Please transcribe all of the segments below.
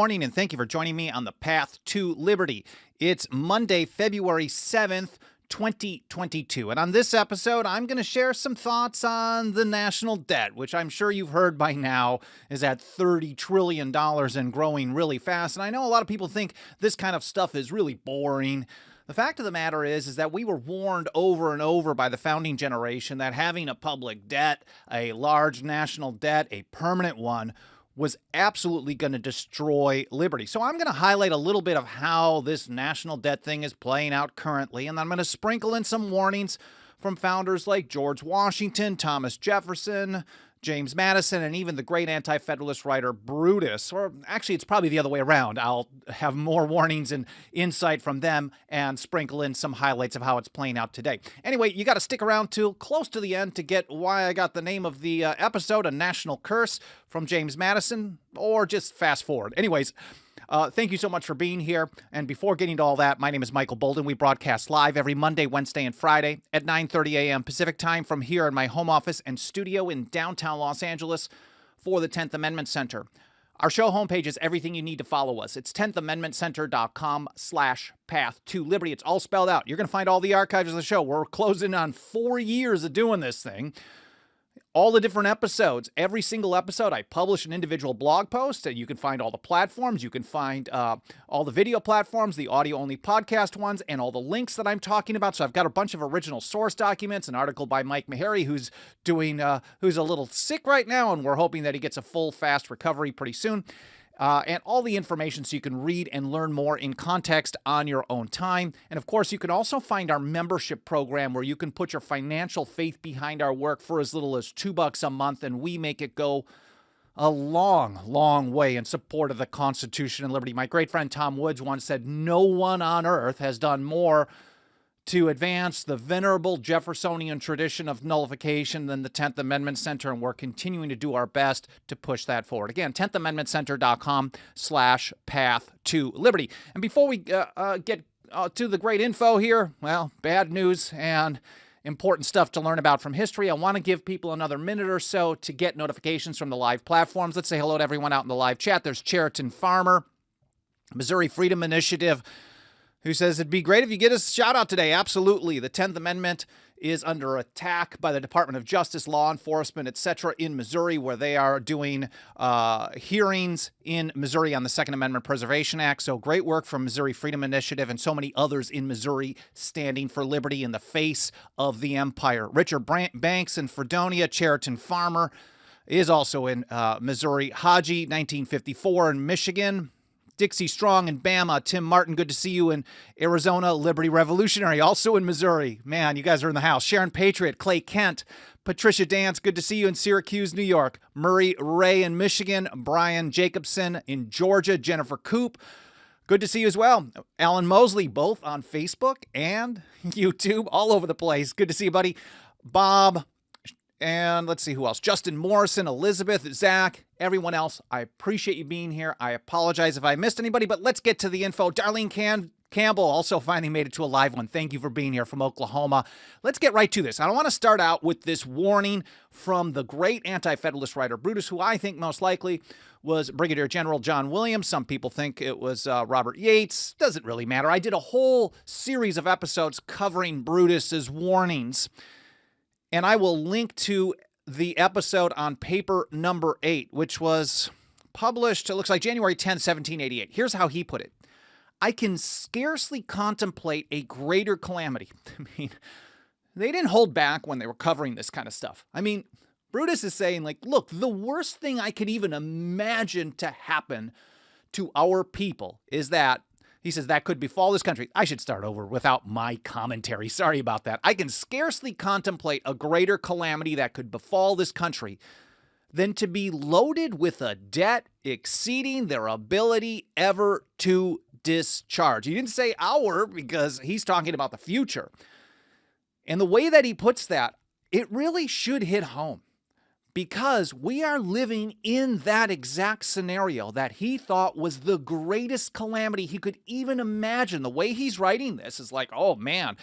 morning, and thank you for joining me on the path to liberty. It's Monday, February 7th, 2022. And on this episode, I'm going to share some thoughts on the national debt, which I'm sure you've heard by now is at $30 trillion and growing really fast. And I know a lot of people think this kind of stuff is really boring. The fact of the matter is that we were warned over and over by the founding generation that having a public debt, a large national debt, a permanent one, was absolutely going to destroy liberty. So I'm going to highlight a little bit of how this national debt thing is playing out currently, and I'm going to sprinkle in some warnings from founders like George Washington, Thomas Jefferson, James Madison, and even the great anti-federalist writer Brutus. Or actually, it's probably the other way around. I'll have more warnings and insight from them and sprinkle in some highlights of how it's playing out today. Anyway, you got to stick around till close to the end to get why I got the name of the episode, A National Curse from James Madison, or just fast forward. Anyways, thank you so much for being here. And before getting to all that, my name is Michael Bolden. We broadcast live every Monday, Wednesday, and Friday at 9:30 a.m. Pacific time from here in my home office and studio in downtown Los Angeles for the 10th Amendment Center. Our show homepage is everything you need to follow us. It's 10thamendmentcenter.com/path to liberty. It's all spelled out. You're going to find all the archives of the show. We're closing on 4 years of doing this thing. All the different episodes, every single episode, I publish an individual blog post, and you can find all the platforms. You can find all the video platforms, the audio-only podcast ones, and all the links that I'm talking about. So I've got a bunch of original source documents, an article by Mike Meharry, who's a little sick right now, and we're hoping that he gets a full, fast recovery pretty soon. And all the information so you can read and learn more in context on your own time. And of course, you can also find our membership program where you can put your financial faith behind our work for as little as $2 a month, and we make it go a long, long way in support of the Constitution and liberty. My great friend Tom Woods once said, "No one on earth has done more to advance the venerable Jeffersonian tradition of nullification than the 10th Amendment Center, and we're continuing to do our best to push that forward." Again, 10thamendmentcenter.com/path to liberty. And before we get to the great info here, well, bad news and important stuff to learn about from history. I want to give people another minute or so to get notifications from the live platforms. Let's say hello to everyone out in the live chat. There's Cheriton Farmer, Missouri Freedom Initiative, who says, "It'd be great if you get a shout out today." Absolutely. The 10th Amendment is under attack by the Department of Justice, law enforcement, etc. in Missouri, where they are doing hearings in Missouri on the Second Amendment Preservation Act. So great work from Missouri Freedom Initiative and so many others in Missouri standing for liberty in the face of the empire. Richard Banks in Fredonia, Cheriton Farmer is also in Missouri. Haji, 1954 in Michigan. Dixie Strong in Bama. Tim Martin, good to see you in Arizona. Liberty Revolutionary, also in Missouri. Man, you guys are in the house. Sharon Patriot, Clay Kent. Patricia Dance, good to see you in Syracuse, New York. Murray Ray in Michigan. Brian Jacobson in Georgia. Jennifer Coop, good to see you as well. Alan Mosley, both on Facebook and YouTube, all over the place. Good to see you, buddy. Bob, and let's see who else. Justin Morrison, Elizabeth, Zach, everyone else. I appreciate you being here. I apologize if I missed anybody, but let's get to the info. Darlene Campbell also finally made it to a live one. Thank you for being here from Oklahoma. Let's get right to this. I want to start out with this warning from the great anti-federalist writer Brutus, who I think most likely was Brigadier General John Williams. Some people think it was Robert Yates. Doesn't really matter. I did a whole series of episodes covering Brutus's warnings, and I will link to the episode on paper number 8, which was published, it looks like January 10, 1788. Here's how he put it. "I can scarcely contemplate a greater calamity." I mean, they didn't hold back when they were covering this kind of stuff. I mean, Brutus is saying, like, look, the worst thing I could even imagine to happen to our people is that, he says, that could befall this country. I should start over without my commentary. Sorry about that. "I can scarcely contemplate a greater calamity that could befall this country than to be loaded with a debt exceeding their ability ever to discharge." He didn't say our, because he's talking about the future. And the way that he puts that, it really should hit home, because we are living in that exact scenario that he thought was the greatest calamity he could even imagine. The way he's writing this is like, oh man,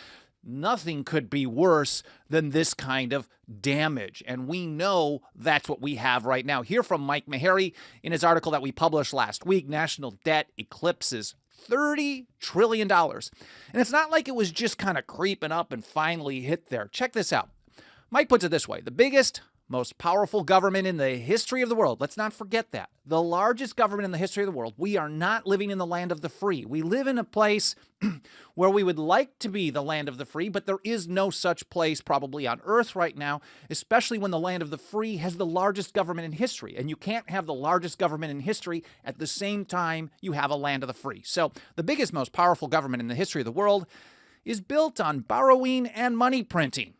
nothing could be worse than this kind of damage. And we know that's what we have right now. Hear from Mike Meharry in his article that we published last week, National Debt Eclipses $30 trillion. And it's not like it was just kind of creeping up and finally hit there. Check this out. Mike puts it this way: the biggest, most powerful government in the history of the world. Let's not forget that. The largest government in the history of the world. We are not living in the land of the free. We live in a place where we would like to be the land of the free, but there is no such place probably on earth right now, especially when the land of the free has the largest government in history. And you can't have the largest government in history at the same time you have a land of the free. So the biggest, most powerful government in the history of the world is built on borrowing and money printing.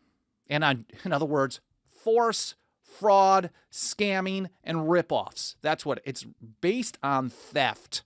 And on, in other words, force, fraud, scamming, and ripoffs. That's what it's based on: theft.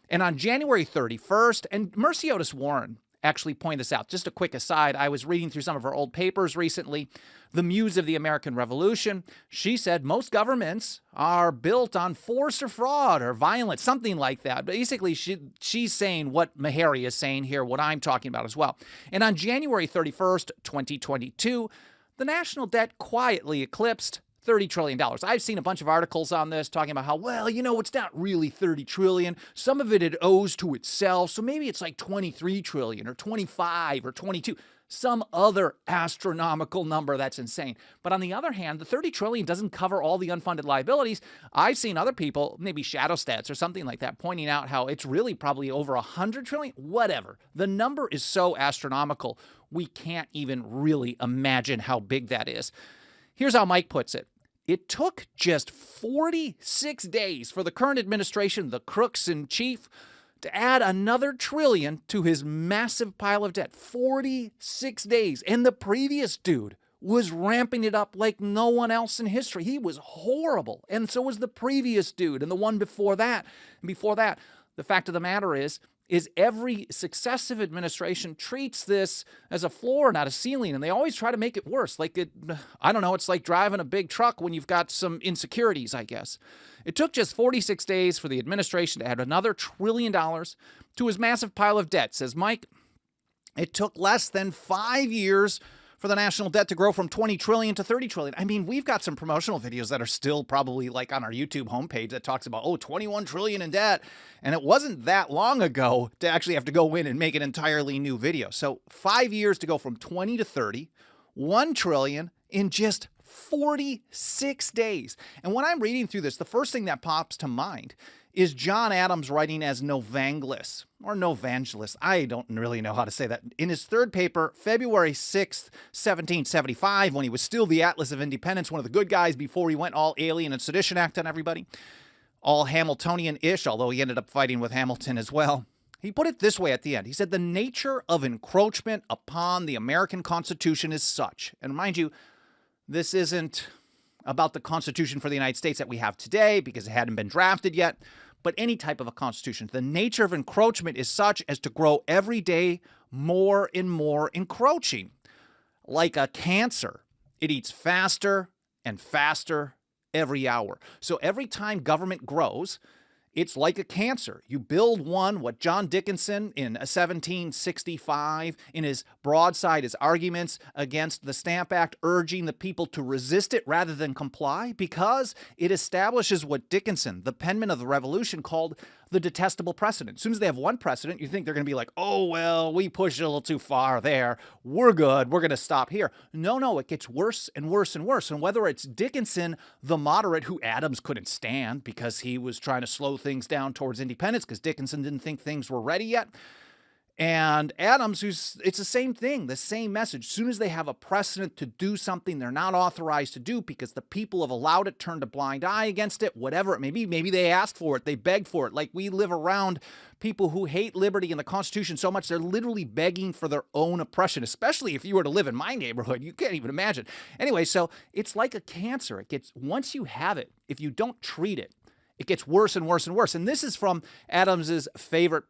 And on January 31st, and Mercy Otis Warren actually pointed this out. Just a quick aside, I was reading through some of her old papers recently, the muse of the American Revolution. She said most governments are built on force or fraud or violence, something like that. Basically, she's saying what Meharry is saying here, what I'm talking about as well. And on January 31st, 2022, the national debt quietly eclipsed $30 trillion. I've seen a bunch of articles on this talking about how, well, you know, it's not really 30 trillion. Some of it owes to itself. So maybe it's like 23 trillion or 25 or 22, some other astronomical number that's insane. But on the other hand, the 30 trillion doesn't cover all the unfunded liabilities. I've seen other people, maybe shadow stats or something like that, pointing out how it's really probably over 100 trillion, whatever. The number is so astronomical, we can't even really imagine how big that is. Here's how Mike puts it. It took just 46 days for the current administration, the crooks in chief, to add another trillion to his massive pile of debt. 46 days. And the previous dude was ramping it up like no one else in history. He was horrible. And so was the previous dude and the one before that. And before that, the fact of the matter is every successive administration treats this as a floor, not a ceiling, and they always try to make it worse. Like I don't know, it's like driving a big truck when you've got some insecurities, I guess. It took just 46 days for the administration to add another $1 trillion to his massive pile of debt, says Mike. It took less than 5 years for the national debt to grow from 20 trillion to 30 trillion. I mean, we've got some promotional videos that are still probably like on our YouTube homepage that talks about, 21 trillion in debt. And it wasn't that long ago to actually have to go in and make an entirely new video. So 5 years to go from 20 to 30, 1 trillion in just 46 days. And when I'm reading through this, the first thing that pops to mind is John Adams writing as Novanglis, or Novangelist. I don't really know how to say that. In his third paper, February 6th, 1775, when he was still the Atlas of Independence, one of the good guys before he went all Alien and Sedition Act on everybody, all Hamiltonian-ish, although he ended up fighting with Hamilton as well. He put it this way at the end. He said, the nature of encroachment upon the American Constitution is such. And mind you, this isn't about the Constitution for the United States that we have today because it hadn't been drafted yet, but any type of a constitution. The nature of encroachment is such as to grow every day more and more encroaching. Like a cancer, it eats faster and faster every hour. So every time government grows, it's like a cancer. You build one, what John Dickinson in 1765, in his broadside, his arguments against the Stamp Act, urging the people to resist it rather than comply, because it establishes what Dickinson, the penman of the Revolution, called the detestable precedent. As soon as they have one precedent, you think they're going to be like, oh, well, we pushed it a little too far there. We're good. We're going to stop here. No, it gets worse and worse and worse. And whether it's Dickinson, the moderate, who Adams couldn't stand because he was trying to slow things down towards independence because Dickinson didn't think things were ready yet, and Adams, it's the same thing, the same message. As soon as they have a precedent to do something they're not authorized to do because the people have allowed it, turned a blind eye against it, whatever it may be. Maybe they asked for it, they begged for it. Like we live around people who hate liberty and the Constitution so much, they're literally begging for their own oppression, especially if you were to live in my neighborhood. You can't even imagine. Anyway, so it's like a cancer. It gets, once you have it, if you don't treat it, it gets worse and worse and worse. And this is from Adams's favorite,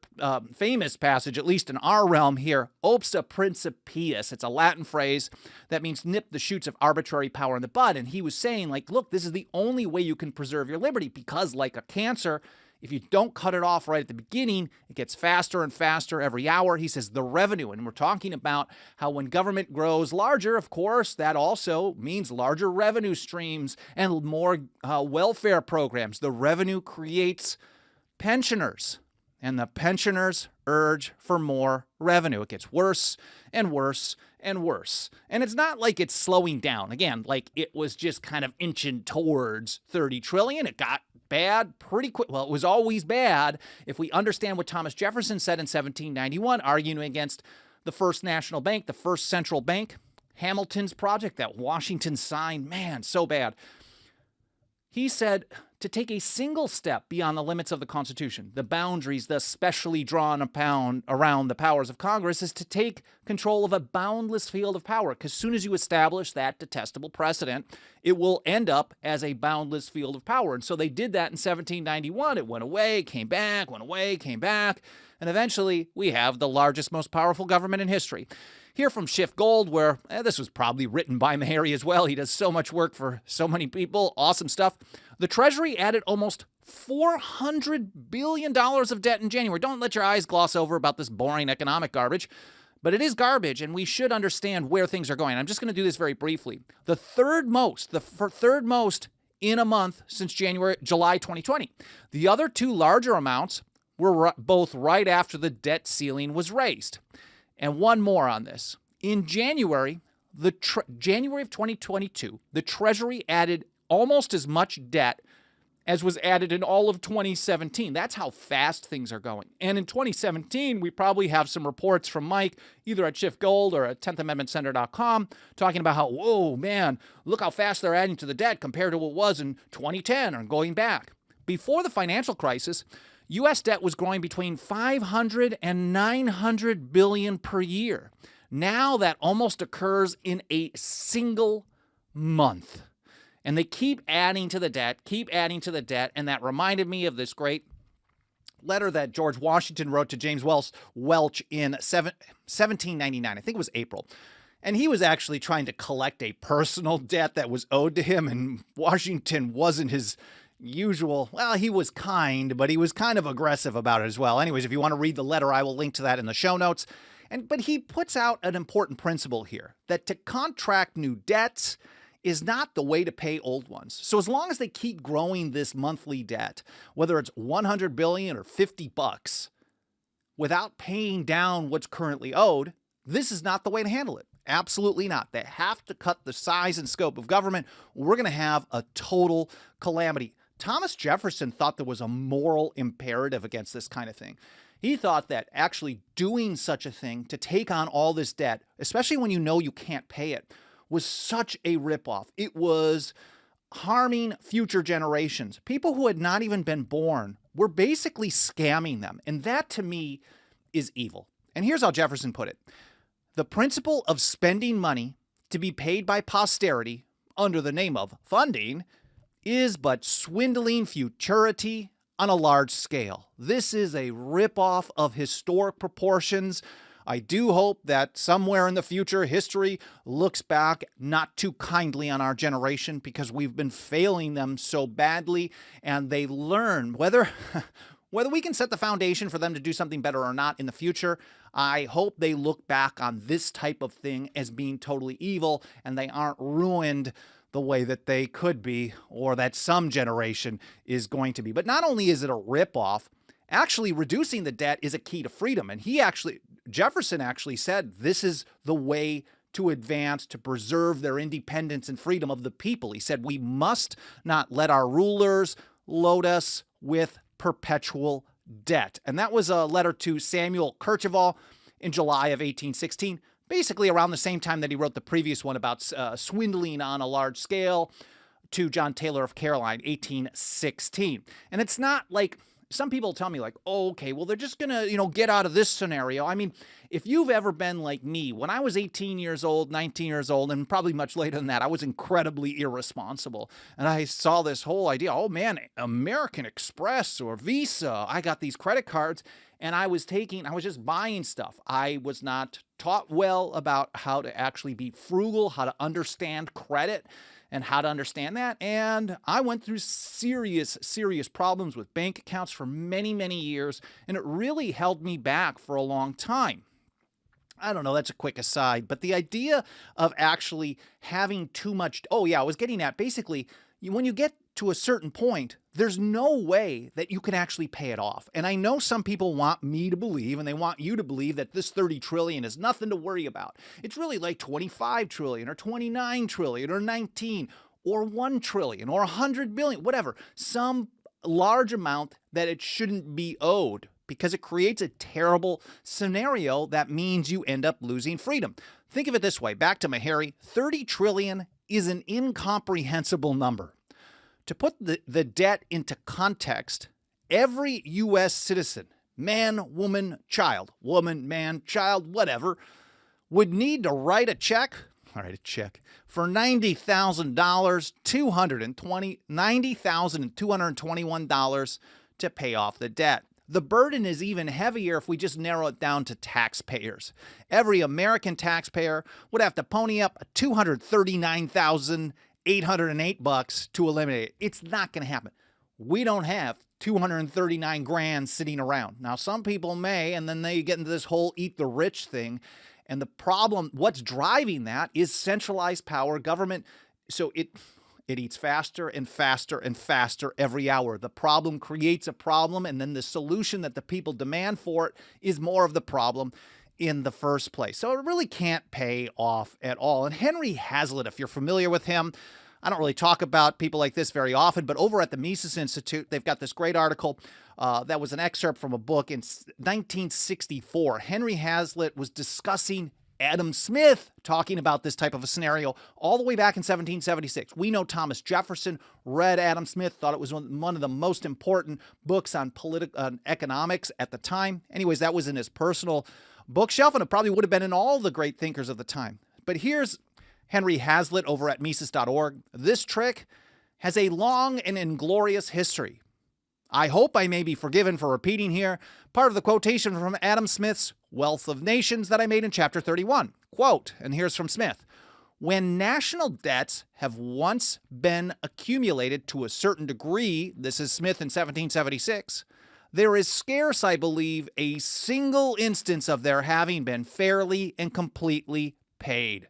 famous passage, at least in our realm here, obsta principiis. It's a Latin phrase that means nip the shoots of arbitrary power in the bud. And he was saying, like, look, this is the only way you can preserve your liberty because, like a cancer, if you don't cut it off right at the beginning, it gets faster and faster every hour. He says the revenue, and we're talking about how when government grows larger, of course, that also means larger revenue streams and more welfare programs. The revenue creates pensioners, and the pensioners urge for more revenue. It gets worse and worse and worse. And it's not like it's slowing down. Again, like it was just kind of inching towards 30 trillion. It got bad pretty quick. Well, it was always bad if we understand what Thomas Jefferson said in 1791, arguing against the first national bank, the first central bank, Hamilton's project that Washington signed. Man, so bad. He said to take a single step beyond the limits of the Constitution, the boundaries thus specially drawn around the powers of Congress, is to take control of a boundless field of power. Because as soon as you establish that detestable precedent, it will end up as a boundless field of power. And so they did that in 1791. It went away, came back, went away, came back. And eventually we have the largest, most powerful government in history. Hear from Schiff Gold, where this was probably written by Mahary as well. He does so much work for so many people. Awesome stuff. The Treasury added almost $400 billion of debt in January. Don't let your eyes gloss over about this boring economic garbage. But it is garbage, and we should understand where things are going. I'm just going to do this very briefly. The third most in a month since July 2020. The other two larger amounts were both right after the debt ceiling was raised. And one more on this. In January, January of 2022, the Treasury added almost as much debt as was added in all of 2017. That's how fast things are going. And in 2017, we probably have some reports from Mike, either at Schiff Gold or at 10thamendmentcenter.com, talking about how, whoa, man, look how fast they're adding to the debt compared to what it was in 2010 or going back. Before the financial crisis, U.S. debt was growing between 500 and 900 billion per year. Now that almost occurs in a single month. And they keep adding to the debt, and that reminded me of this great letter that George Washington wrote to James Welch in 1799. I think it was April. And he was actually trying to collect a personal debt that was owed to him, and Washington wasn't his usual, well, he was kind, but he was kind of aggressive about it as well. Anyways, if you want to read the letter, I will link to that in the show notes. But he puts out an important principle here, that to contract new debts is not the way to pay old ones. So as long as they keep growing this monthly debt, whether it's 100 billion or $50, without paying down what's currently owed, this is not the way to handle it. Absolutely not. They have to cut the size and scope of government. We're going to have a total calamity. Thomas Jefferson thought there was a moral imperative against this kind of thing. He thought that actually doing such a thing to take on all this debt, especially when you know you can't pay it, was such a ripoff. It was harming future generations. People who had not even been born were basically scamming them. And that, to me, is evil. And here's how Jefferson put it. The principle of spending money to be paid by posterity under the name of funding is but swindling futurity on a large scale. This is a ripoff of historic proportions. I do hope that somewhere in the future, history looks back not too kindly on our generation, because we've been failing them so badly, and they learn whether we can set the foundation for them to do something better or not in the future. I hope they look back on this type of thing as being totally evil, and they aren't ruined the way that they could be, or that some generation is going to be. But not only is it a ripoff, actually reducing the debt is a key to freedom. And Jefferson actually said this is the way to advance, to preserve their independence and freedom of the people. He said we must not let our rulers load us with perpetual debt. And that was a letter to Samuel Kercheval in July of 1816, basically around the same time that he wrote the previous one about swindling on a large scale to John Taylor of Caroline, 1816. And it's not like some people tell me like, oh, okay, well, they're just going to, get out of this scenario. I mean, if you've ever been like me, when I was 18 years old, 19 years old, and probably much later than that, I was incredibly irresponsible. And I saw this whole idea, oh man, American Express or Visa, I got these credit cards, and I was just buying stuff. I was not taught well about how to actually be frugal, how to understand credit. and how to understand that. And I went through serious problems with bank accounts for many, many years, and it really held me back for a long time. I don't know, that's a quick aside, but the idea of actually having too much, oh yeah, I was getting at basically, when you get to a certain point, there's no way that you can actually pay it off. And I know some people want me to believe, and they want you to believe, that this 30 trillion is nothing to worry about. It's really like 25 trillion or 29 trillion or 19 or 1 trillion or 100 billion, whatever, some large amount that it shouldn't be owed, because it creates a terrible scenario that means you end up losing freedom. Think of it this way, back to Meharry, 30 trillion is an incomprehensible number. To put the debt into context, every U.S. citizen, man, woman, child, whatever, would need to write a check for $90,221 to pay off the debt. The burden is even heavier if we just narrow it down to taxpayers. Every American taxpayer would have to pony up $239,808 to eliminate it. It's not going to happen. We don't have 239 grand sitting around. Now, some people may, and then they get into this whole eat the rich thing. And the problem, what's driving that, is centralized power, government. So it eats faster and faster and faster every hour. The problem creates a problem, and then the solution that the people demand for it is more of the problem in the first place. So it really can't pay off at all. And Henry Hazlitt, if you're familiar with him, I don't really talk about people like this very often, but over at the Mises Institute, they've got this great article that was an excerpt from a book in 1964. Henry Hazlitt was discussing Adam Smith talking about this type of a scenario all the way back in 1776. We know Thomas Jefferson read Adam Smith, thought it was one of the most important books on economics at the time. Anyways, that was in his personal bookshelf, and it probably would have been in all the great thinkers of the time. But here's Henry Hazlitt over at Mises.org. This trick has a long and inglorious history. I hope I may be forgiven for repeating here part of the quotation from Adam Smith's Wealth of Nations that I made in chapter 31. Quote, and here's from Smith: "When national debts have once been accumulated to a certain degree," this is Smith in 1776, "there is scarce, I believe, a single instance of their having been fairly and completely paid."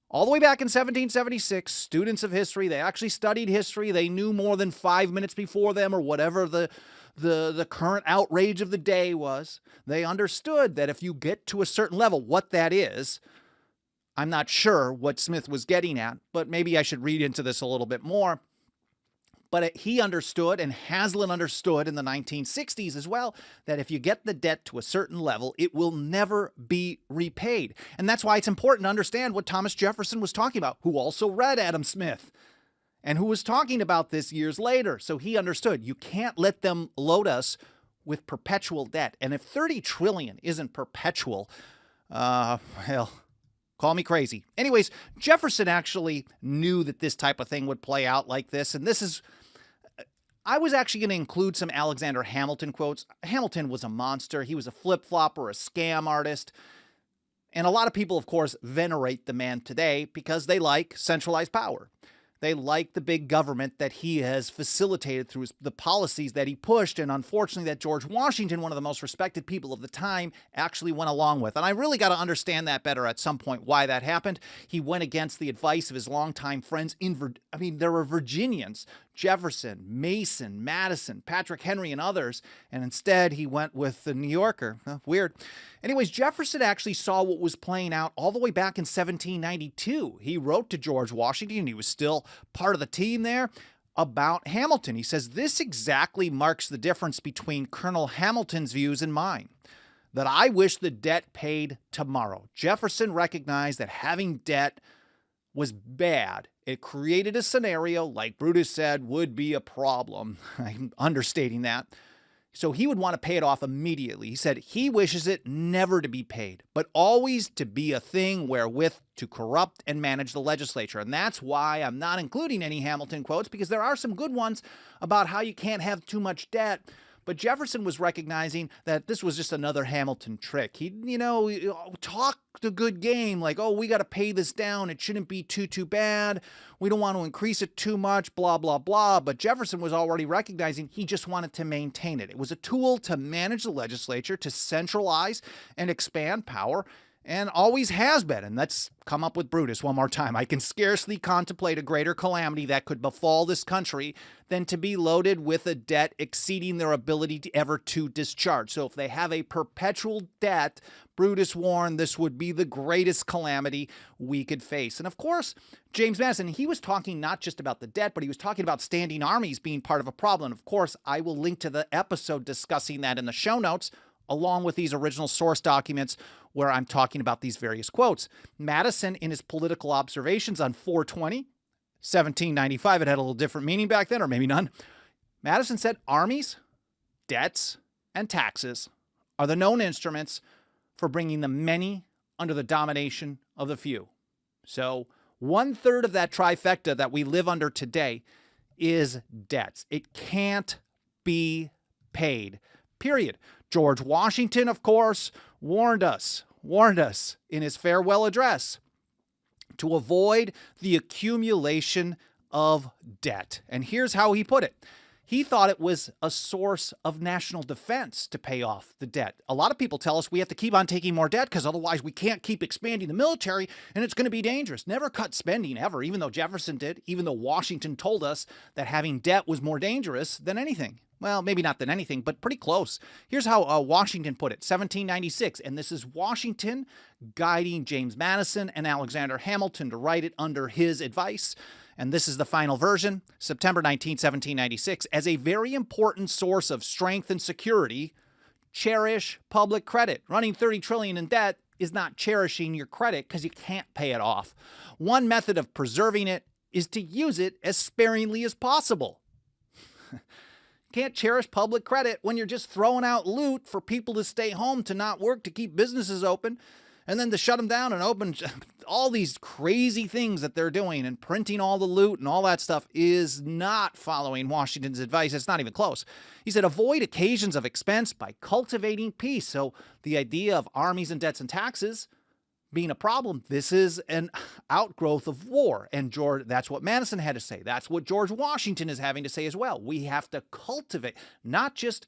All the way back in 1776, students of history, they actually studied history. They knew more than 5 minutes before them, or whatever the current outrage of the day was. They understood that if you get to a certain level, what that is. I'm not sure what Smith was getting at, but maybe I should read into this a little bit more. But he understood, and Hazlitt understood in the 1960s as well, that if you get the debt to a certain level, it will never be repaid. And that's why it's important to understand what Thomas Jefferson was talking about, who also read Adam Smith, and who was talking about this years later. So he understood you can't let them load us with perpetual debt. And if 30 trillion isn't perpetual, well, call me crazy. Anyways, Jefferson actually knew that this type of thing would play out like this. And this is, I was actually going to include some Alexander Hamilton quotes. Hamilton was a monster. He was a flip-flopper, a scam artist. And a lot of people, of course, venerate the man today because they like centralized power. They like the big government that he has facilitated through the policies that he pushed, and unfortunately that George Washington, one of the most respected people of the time, actually went along with. And I really got to understand that better at some point, why that happened. He went against the advice of his longtime friends there were Virginians, Jefferson, Mason, Madison, Patrick Henry, and others, and instead he went with the New Yorker. Weird. Anyways, Jefferson actually saw what was playing out all the way back in 1792. He wrote to George Washington, he was still part of the team there, about Hamilton. He says, "This exactly marks the difference between Colonel Hamilton's views and mine, that I wish the debt paid tomorrow." Jefferson recognized that having debt was bad. It created a scenario, like Brutus said, would be a problem. I'm understating that. So he would want to pay it off immediately. He said he wishes it never to be paid, but always to be a thing wherewith to corrupt and manage the legislature. And that's why I'm not including any Hamilton quotes, because there are some good ones about how you can't have too much debt. But Jefferson was recognizing that this was just another Hamilton trick. He, talk the good game like, oh, we got to pay this down. It shouldn't be too bad. We don't want to increase it too much, blah, blah, blah. But Jefferson was already recognizing he just wanted to maintain it. It was a tool to manage the legislature, to centralize and expand power, and always has been. And let's come up with Brutus one more time. I can scarcely contemplate a greater calamity that could befall this country than to be loaded with a debt exceeding their ability to ever to discharge. So if they have a perpetual debt, Brutus warned this would be the greatest calamity we could face. And of course, James Madison, he was talking not just about the debt, but he was talking about standing armies being part of a problem. Of course, I will link to the episode discussing that in the show notes, along with these original source documents where I'm talking about these various quotes. Madison, in his political observations on 4/20, 1795, it had a little different meaning back then, or maybe none. Madison said armies, debts, and taxes are the known instruments for bringing the many under the domination of the few. So 1/3 of that trifecta that we live under today is debts. It can't be paid, period. George Washington, of course, warned us in his farewell address to avoid the accumulation of debt. And here's how he put it. He thought it was a source of national defense to pay off the debt. A lot of people tell us we have to keep on taking more debt because otherwise we can't keep expanding the military and it's going to be dangerous. Never cut spending ever, even though Jefferson did, even though Washington told us that having debt was more dangerous than anything. Well, maybe not than anything, but pretty close. Here's how Washington put it, 1796, and this is Washington guiding James Madison and Alexander Hamilton to write it under his advice. And this is the final version, September 19, 1796. As a very important source of strength and security, cherish public credit. Running $30 trillion in debt is not cherishing your credit because you can't pay it off. One method of preserving it is to use it as sparingly as possible. Can't cherish public credit when you're just throwing out loot for people to stay home, to not work, to keep businesses open, and then to shut them down and open all these crazy things that they're doing and printing all the loot and all that stuff is not following Washington's advice. It's not even close. He said, avoid occasions of expense by cultivating peace. So the idea of armies and debts and taxes being a problem, this is an outgrowth of war. And that's what Madison had to say. That's what George Washington is having to say as well. We have to cultivate, not just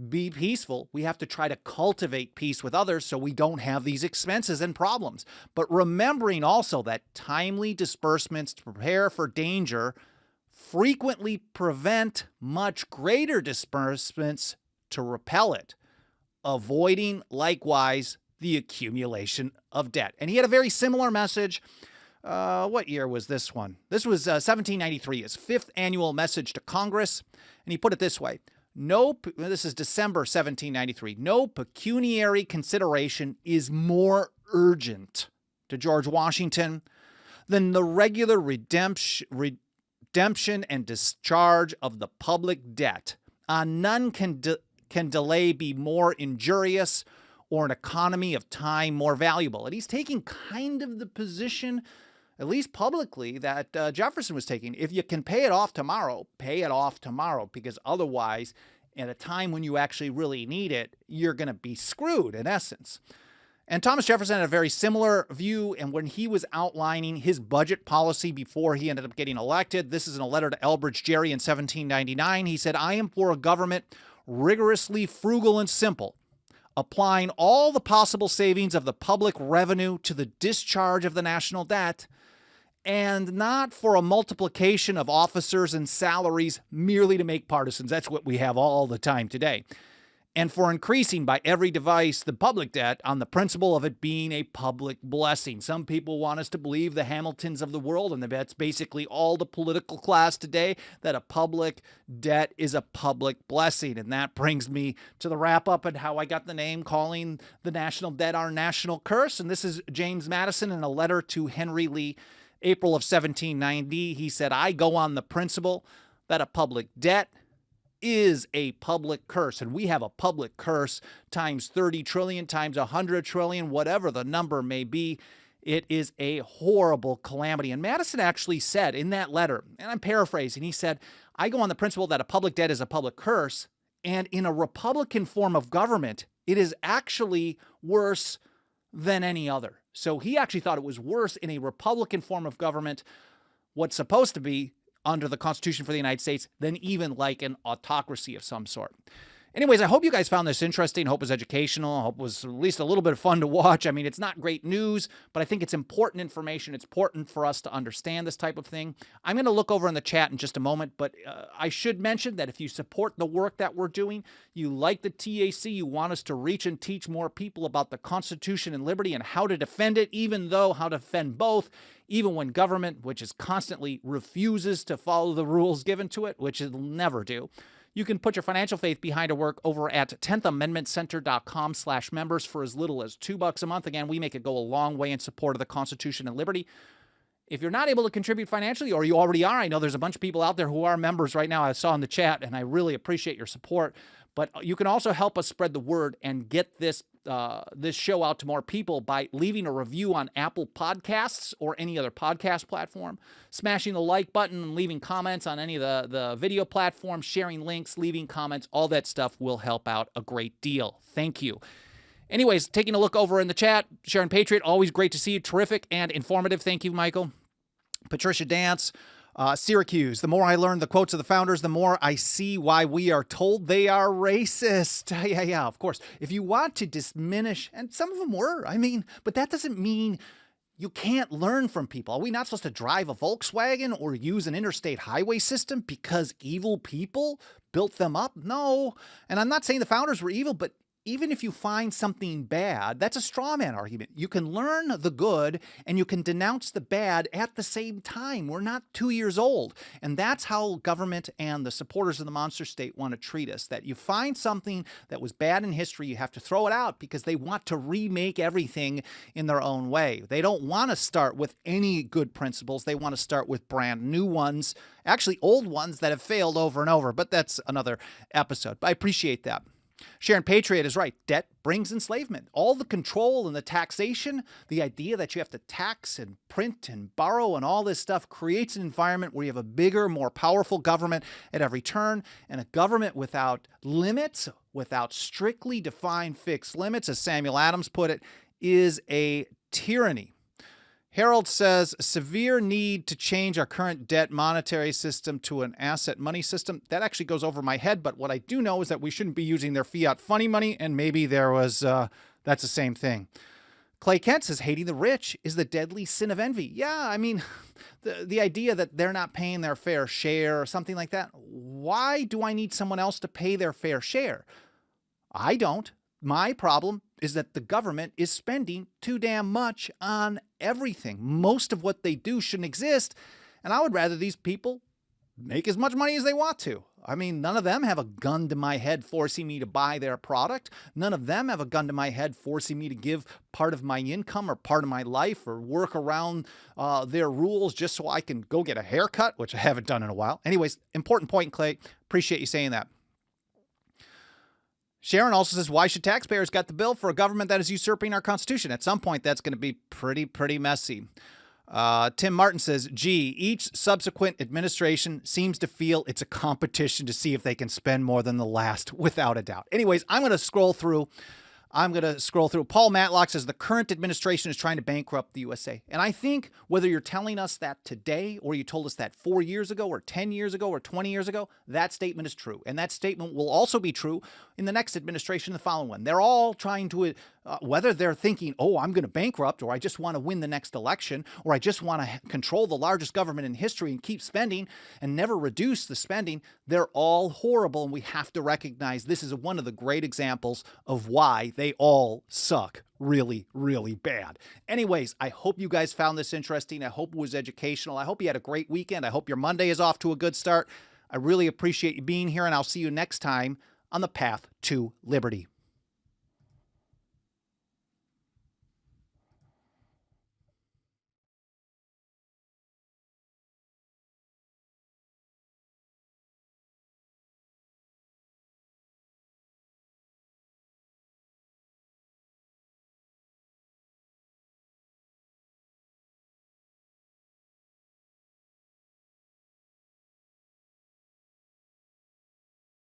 be peaceful. We have to try to cultivate peace with others so we don't have these expenses and problems. But remembering also that timely disbursements to prepare for danger frequently prevent much greater disbursements to repel it, avoiding likewise the accumulation of debt. And he had a very similar message. What year was this one? This was 1793, his 5th annual message to Congress. And he put it this way. This is December 1793. No pecuniary consideration is more urgent to George Washington than the regular redemption and discharge of the public debt. None can delay be more injurious or an economy of time more valuable. And he's taking kind of the position, at least publicly, that Jefferson was taking. If you can pay it off tomorrow, pay it off tomorrow, because otherwise, at a time when you actually really need it, you're going to be screwed, in essence. And Thomas Jefferson had a very similar view, and when he was outlining his budget policy before he ended up getting elected, this is in a letter to Elbridge Gerry in 1799, he said, I am for a government rigorously frugal and simple, applying all the possible savings of the public revenue to the discharge of the national debt, and not for a multiplication of officers and salaries merely to make partisans. That's what we have all the time today. And for increasing by every device the public debt on the principle of it being a public blessing. Some people want us to believe, the Hamiltons of the world, and that's basically all the political class today, that a public debt is a public blessing. And that brings me to the wrap up and how I got the name, calling the national debt our national curse. And this is James Madison in a letter to Henry Lee, April of 1790. He said, I go on the principle that a public debt is a public curse, and we have a public curse times 30 trillion, times 100 trillion, whatever the number may be. It is a horrible calamity. And Madison actually said in that letter, and I'm paraphrasing, he said, I go on the principle that a public debt is a public curse, And in a Republican form of government, it is actually worse than any other. So he actually thought it was worse in a Republican form of government, what's supposed to be under the Constitution for the United States, than even like an autocracy of some sort. Anyways, I hope you guys found this interesting. I hope it was educational. I hope it was at least a little bit of fun to watch. I mean, it's not great news, but I think it's important information. It's important for us to understand this type of thing. I'm going to look over in the chat in just a moment, but I should mention that if you support the work that we're doing, you like the TAC, you want us to reach and teach more people about the Constitution and liberty and how to defend it, even though how to defend both, even when government, which is constantly refuses to follow the rules given to it, which it'll never do. You can put your financial faith behind our work over at 10thamendmentcenter.com/members for as little as $2 a month. Again, we make it go a long way in support of the Constitution and liberty. If you're not able to contribute financially, or you already are, I know there's a bunch of people out there who are members right now. I saw in the chat, and I really appreciate your support. But you can also help us spread the word and get this show out to more people by leaving a review on Apple Podcasts or any other podcast platform, smashing the like button and leaving comments on any of the video platforms, sharing links, leaving comments. All that stuff will help out a great deal. Thank you. Anyways, taking a look over in the chat, Sharon Patriot, always great to see you. Terrific and informative. Thank you, Michael. Patricia Dance. Syracuse, the more I learn the quotes of the founders, the more I see why we are told they are racist. Yeah, of course. If you want to diminish, and some of them were, I mean, but that doesn't mean you can't learn from people. Are we not supposed to drive a Volkswagen or use an interstate highway system because evil people built them up? No. And I'm not saying the founders were evil, but even if you find something bad, that's a straw man argument. You can learn the good and you can denounce the bad at the same time. We're not 2 years old. And that's how government and the supporters of the monster state want to treat us. That you find something that was bad in history, you have to throw it out because they want to remake everything in their own way. They don't want to start with any good principles. They want to start with brand new ones, actually old ones that have failed over and over. But that's another episode. But I appreciate that. Sharon Patriot is right. Debt brings enslavement. All the control and the taxation, the idea that you have to tax and print and borrow and all this stuff creates an environment where you have a bigger, more powerful government at every turn, and a government without limits, without strictly defined fixed limits, as Samuel Adams put it, is a tyranny. Harold says, severe need to change our current debt monetary system to an asset money system. That actually goes over my head, but what I do know is that we shouldn't be using their fiat funny money, and maybe there was, that's the same thing. Clay Kent says, hating the rich is the deadly sin of envy. Yeah, I mean, the idea that they're not paying their fair share or something like that. Why do I need someone else to pay their fair share? I don't. My problem is that the government is spending too damn much on everything. Most of what they do shouldn't exist, and I would rather these people make as much money as they want to. I mean, none of them have a gun to my head forcing me to buy their product. None of them have a gun to my head forcing me to give part of my income or part of my life or work around their rules just so I can go get a haircut, which I haven't done in a while. Anyways, important point, Clay. Appreciate you saying that. Sharon also says, why should taxpayers get the bill for a government that is usurping our Constitution? At some point, that's going to be pretty messy. Tim Martin says, gee, each subsequent administration seems to feel it's a competition to see if they can spend more than the last, without a doubt. Anyways, I'm going to scroll through. Paul Matlock says the current administration is trying to bankrupt the USA. And I think whether you're telling us that today or you told us that 4 years ago or 10 years ago or 20 years ago, that statement is true. And that statement will also be true in the next administration, the following one. They're all trying to, whether they're thinking, oh, I'm going to bankrupt, or I just want to win the next election, or I just want to control the largest government in history and keep spending and never reduce the spending, they're all horrible. And we have to recognize this is one of the great examples of why they all suck really bad. Anyways, I hope you guys found this interesting. I hope it was educational. I hope you had a great weekend. I hope your Monday is off to a good start. I really appreciate you being here, and I'll see you next time on the path to liberty.